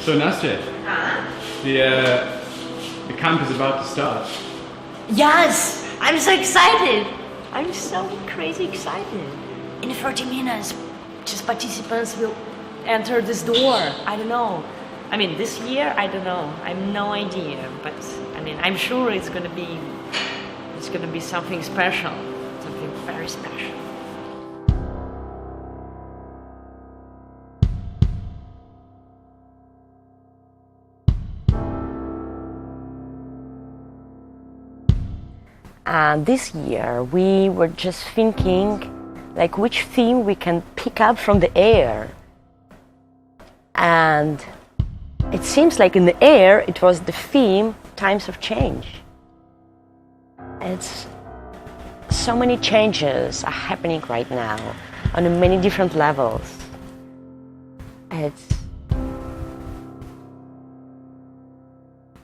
So Nastya, the camp is about to start. Yes, I'm so excited. I'm so crazy excited. In 30 minutes, just participants will enter this door. I don't know. I mean, this year, I don't know. I have no idea. But I mean, I'm sure it's gonna be something special, something very special. And this year we were just thinking like which theme we can pick up from the air. And it seems like in the air it was the theme Times of Change. It's so many changes are happening right now on many different levels. It's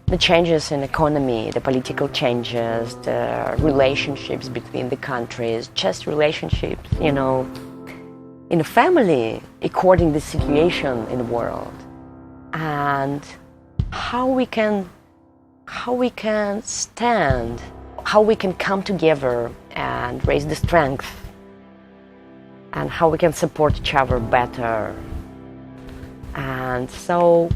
the changes in economy, the political changes, the relationships between the countries, just relationships, you know, in a family, according to the situation in the world, and how we can stand, how we can come together and raise the strength, and how we can support each other better. And so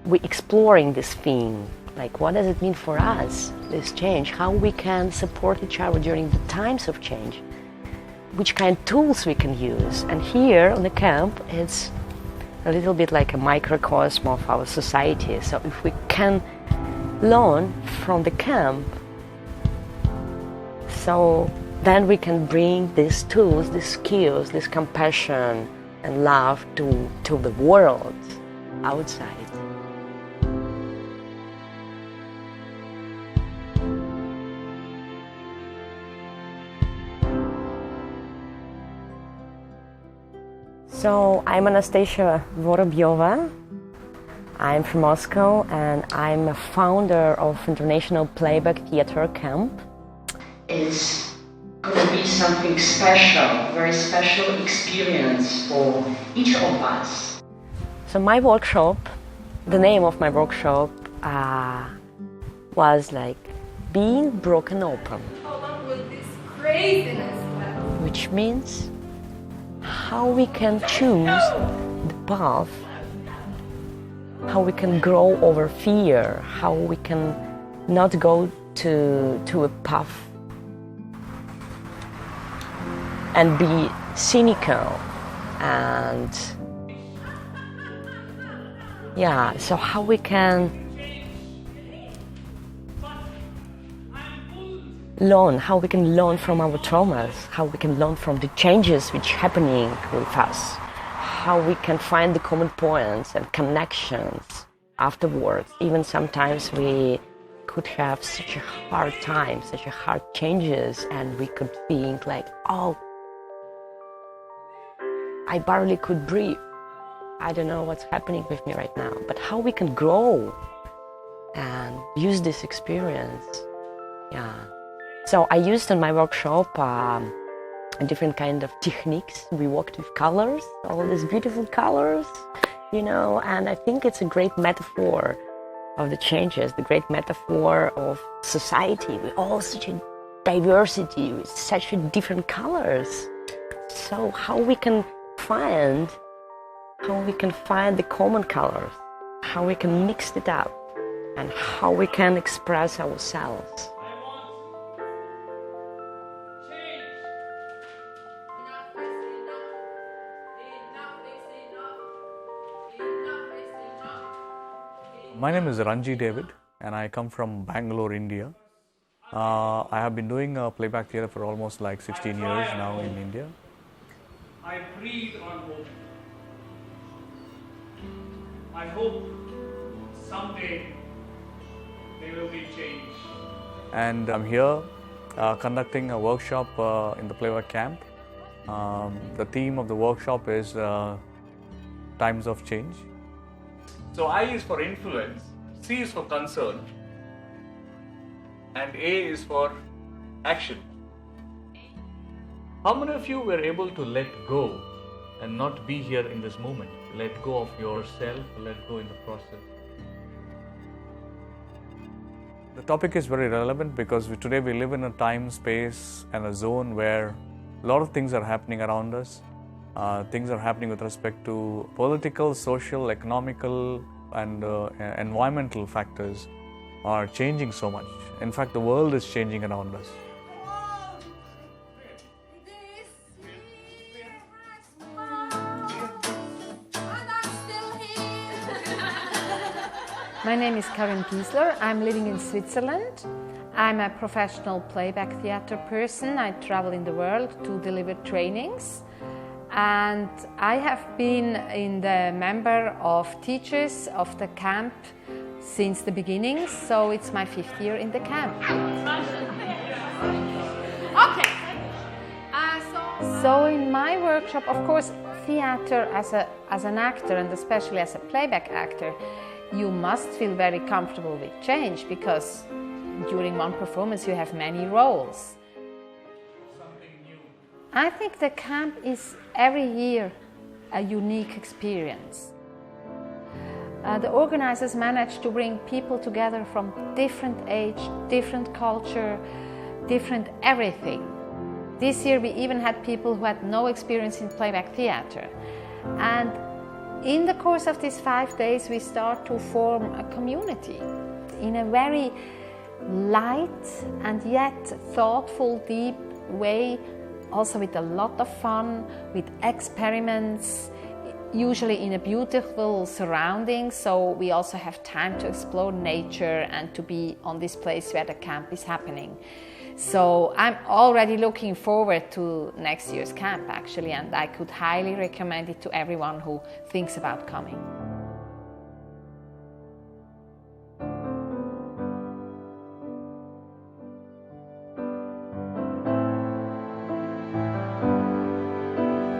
we're exploring this theme. Like, what does it mean for us, this change? How we can support each other during the times of change? Which kind of tools we can use? And here on the camp, it's a little bit like a microcosm of our society. So if we can learn from the camp, so then we can bring these tools, these skills, this compassion and love to the world outside. So I'm Anastasia Vorobyova. I'm from Moscow and I'm a founder of International Playback Theater Camp. It's going to be something special, very special experience for each of us. So my workshop, the name of my workshop was like Being Broken Open. How long will this craziness last? Which means how we can choose the path, how we can grow over fear, how we can not go to a path and be cynical. And yeah, so how we can learn, how we can learn from our traumas, how we can learn from the changes which are happening with us, how we can find the common points and connections afterwards. Even sometimes we could have such a hard time, such a hard changes, and we could think like, oh, I barely could breathe. I don't know what's happening with me right now. But how we can grow and use this experience. Yeah. So I used in my workshop a different kind of techniques. We worked with colors, all these beautiful colors, you know, and I think it's a great metaphor of the changes, the great metaphor of society. We're all such a diversity with such a different colors. So how we can find the common colors, how we can mix it up, and how we can express ourselves. My name is Ranji David and I come from Bangalore, India. I have been doing playback theatre for almost like 16 years now in India. I breathe on hope. I hope someday there will be change. And I'm here conducting a workshop in the Playback Camp. The theme of the workshop is Times of Change. So I is for influence, C is for concern, and A is for action. How many of you were able to let go and not be here in this moment? let go of yourself, let go in the process. The topic is very relevant because today we live in a time, space and a zone where a lot of things are happening around us. Things are happening with respect to political, social, economical and environmental factors are changing so much. In fact, the world is changing around us. My name is Karin Giesler. I'm living in Switzerland. I'm a professional playback theater person. I travel in the world to deliver trainings. And I have been in the member of teachers of the camp since the beginning, so it's my 5th year in the camp. Okay. So in my workshop, of course, theater as an actor and especially as a playback actor, you must feel very comfortable with change because during one performance you have many roles. I think the camp is every year a unique experience. The organizers manage to bring people together from different age, different culture, different everything. This year we even had people who had no experience in playback theater. And in the course of these 5 days we start to form a community in a very light and yet thoughtful, deep way, also with a lot of fun, with experiments, usually in a beautiful surrounding, so we also have time to explore nature and to be on this place where the camp is happening. So I'm already looking forward to next year's camp actually, and I could highly recommend it to everyone who thinks about coming.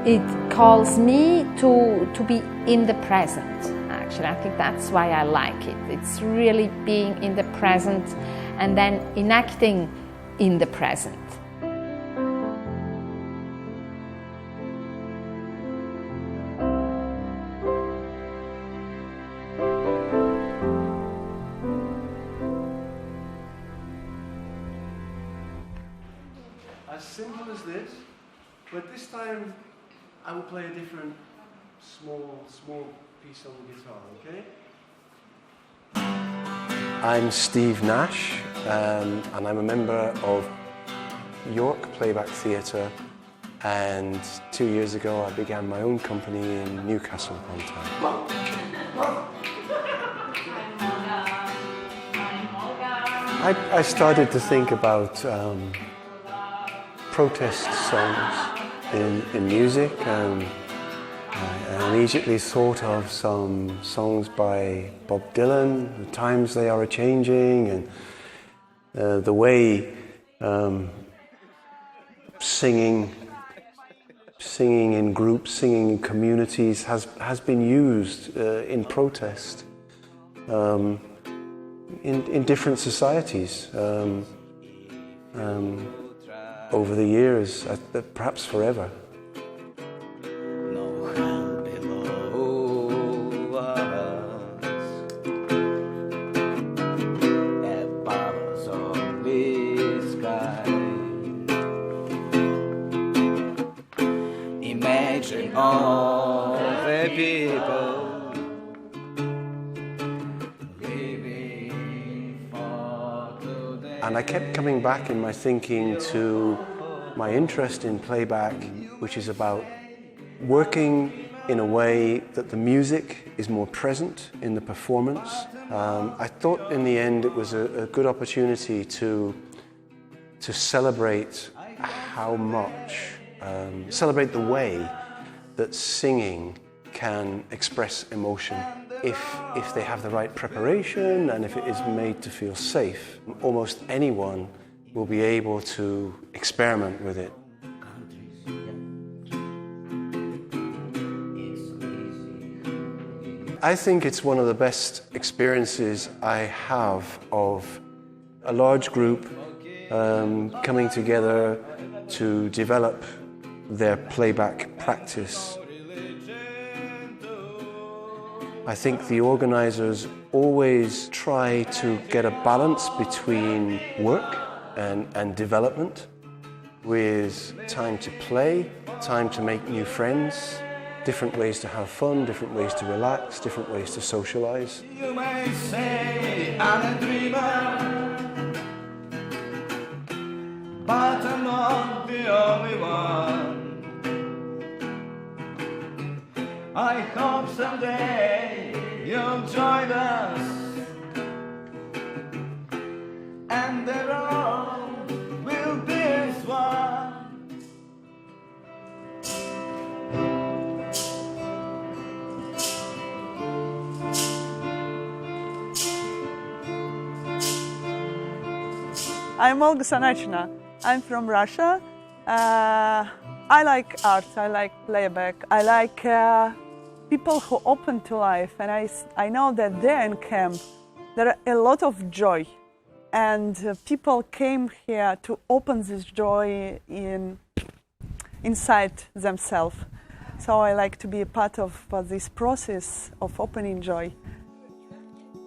It calls me to be in the present, actually. I think that's why I like it. It's really being in the present and then enacting in the present. As simple as this, but this time I will play a different small piece on the guitar, okay? I'm Steve Nash, and I'm a member of York Playback Theatre, and 2 years ago I began my own company in Newcastle upon Tyne. I started to think about protest songs in music, and I immediately thought of some songs by Bob Dylan, the times they are changing, and the way singing in groups, singing in communities has been used in protest in different societies over the years, perhaps forever. All the people and I kept coming back in my thinking to my interest in playback, which is about working in a way that the music is more present in the performance. I thought in the end it was a good opportunity to celebrate how much, celebrate the way that singing can express emotion if they have the right preparation and if it is made to feel safe. Almost anyone will be able to experiment with it. I think it's one of the best experiences I have of a large group coming together to develop their playback practice. I think the organisers always try to get a balance between work and development, with time to play, time to make new friends, different ways to have fun, different ways to relax, different ways to socialise. You may say I'm a dreamer, but I'm not the only one. I hope someday you'll join us, and the road will be as one. I'm Olga Sanachina. I'm from Russia. I like art, I like playback, I like people who open to life, and I know that there in camp there are a lot of joy, and people came here to open this joy inside themselves. So I like to be a part of this process of opening joy.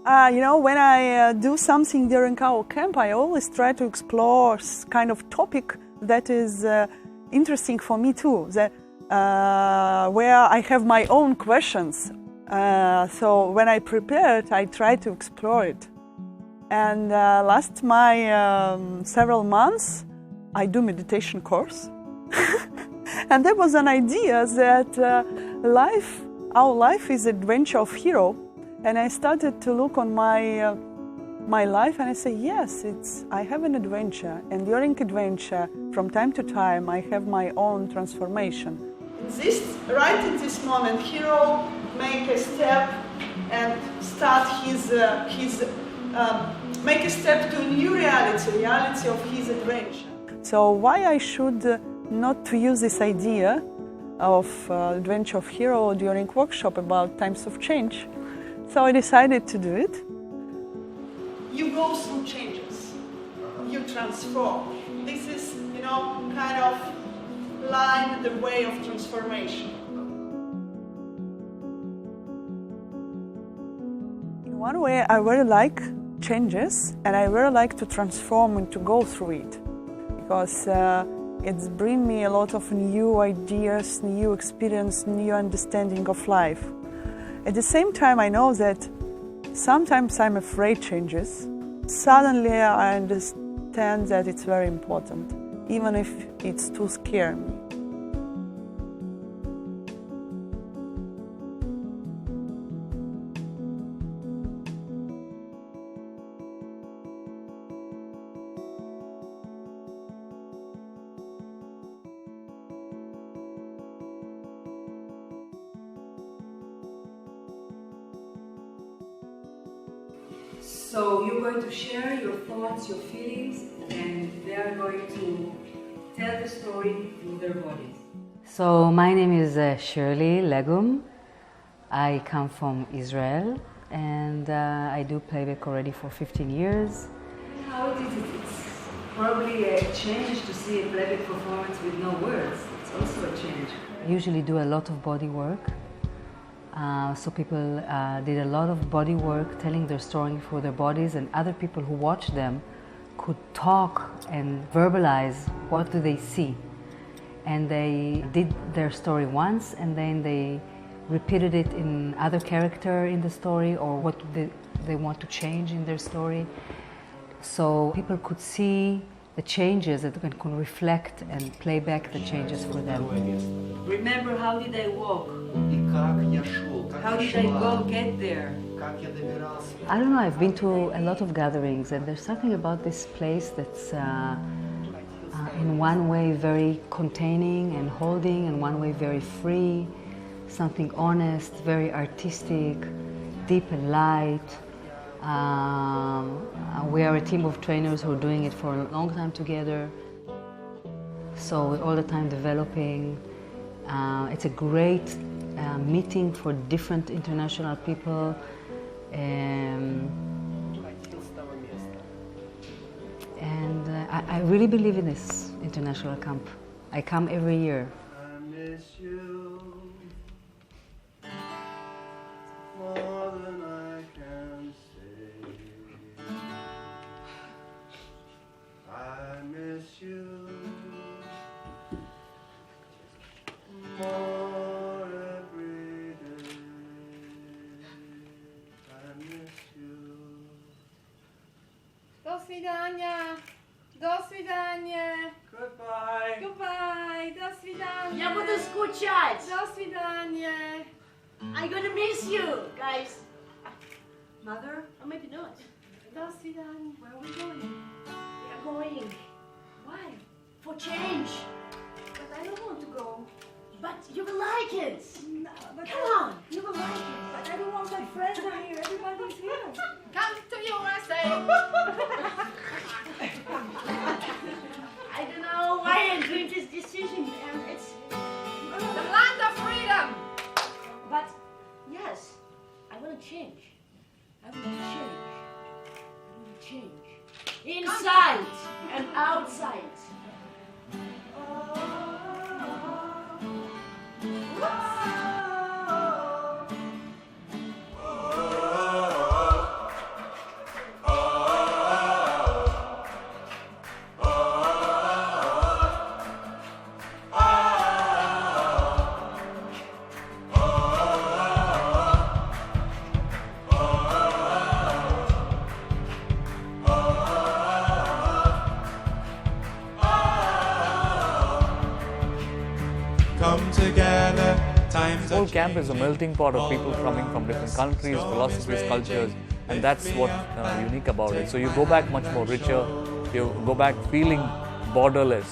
You know, when I do something during our camp, I always try to explore kind of topic that is interesting for me too, where I have my own questions. So when I prepare it, I try to explore it. And last several months, I do meditation course. And there was an idea that our life is adventure of hero. And I started to look on my life, and I say, yes, I have an adventure, and during adventure, from time to time, I have my own transformation. Right in this moment, hero make a step and start make a step to a new reality of his adventure. So why I should not to use this idea of adventure of hero during workshop about times of change? So I decided to do it. You go through changes, you transform. This is, kind of line the way of transformation. In one way, I really like changes, and I really like to transform and to go through it, because it's bring me a lot of new ideas, new experience, new understanding of life. At the same time, I know that sometimes I'm afraid changes. Suddenly I understand that it's very important, even if it's too scary me. So you're going to share your thoughts, your feelings, and they are going to tell the story through their bodies. So my name is Shirley Legum. I come from Israel, and I do playback already for 15 years. How did it? It's probably a change to see a playback performance with no words. It's also a change. I usually do a lot of body work. So people did a lot of body work, telling their story through their bodies, and other people who watched them could talk and verbalize what do they see. And they did their story once, and then they repeated it in other character in the story, or what they want to change in their story. So people could see the changes that can reflect and play back the changes for them. Remember, how did I walk? How did I go get there? I don't know, I've been to a lot of gatherings, and there's something about this place that's in one way very containing and holding, in one way very free, something honest, very artistic, deep and light. We are a team of trainers who are doing it for a long time together, so we're all the time developing. It's a great meeting for different international people. And I really believe in this international camp. I come every year. I miss you. svidanja. Do svidanje. Goodbye. Goodbye. Do svidanje. Ja budu skučać. Do svidanje. I'm gonna miss you, guys. Mother, or maybe not. Do svidanje. Where are we going? We are going. Why? For change. But I don't want to go. But you will like it. No, but Come on, you will like it. But I don't want my friends are here. Everybody's here. Come to USA. I don't know why I dreamed this decision, and it's The land of freedom. But yes, I want to change. I want to change. I want to change. Inside and outside. Come together, times Whole camp is a melting pot of people coming from different countries, philosophies, cultures, and that's what's unique about it. So you go back much more richer, you go back feeling borderless.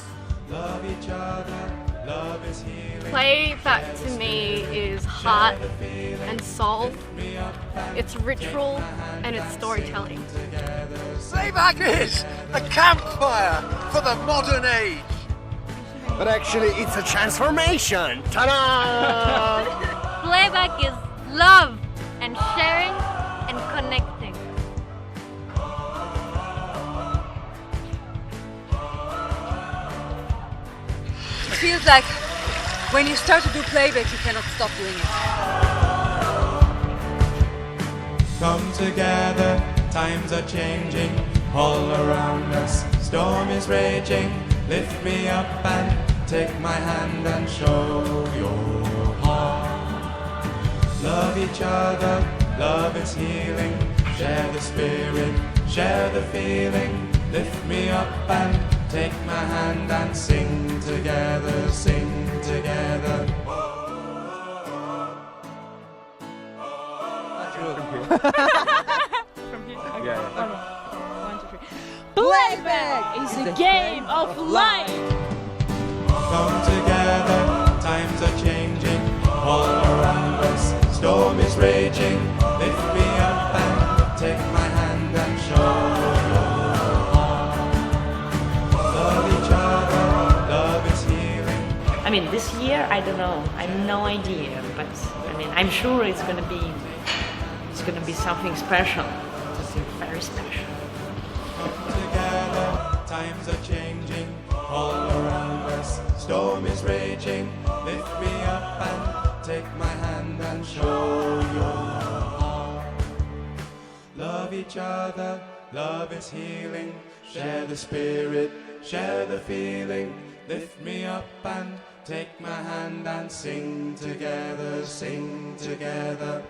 love each other, love is healing. Playback to me is heart and soul. It's ritual and it's storytelling. Playback is a campfire for the modern age. But actually, it's a transformation. Ta-da! Playback is love and sharing and connecting. It feels like when you start to do playback, you cannot stop doing it. Come together, times are changing all around us. Storm is raging, lift me up and take my hand and show your heart. Love each other, love is healing. Share the spirit, share the feeling. Lift me up and take my hand and sing together, sing together. From here? Okay. Yeah. Okay. 1, 2, 3. Playback is a game of life. Come together, times are changing all around us. Storm is raging, lift me up and take my hand and show your heart. Love each other, love is healing. I mean, this year, I don't know. I have no idea, but I mean, I'm sure it's gonna be something special. Something very special. Come together, times are changing all around us. Storm is raging, lift me up and take my hand and show your heart. Love each other, love is healing. Share the spirit, share the feeling. Lift me up and take my hand and sing together, sing together.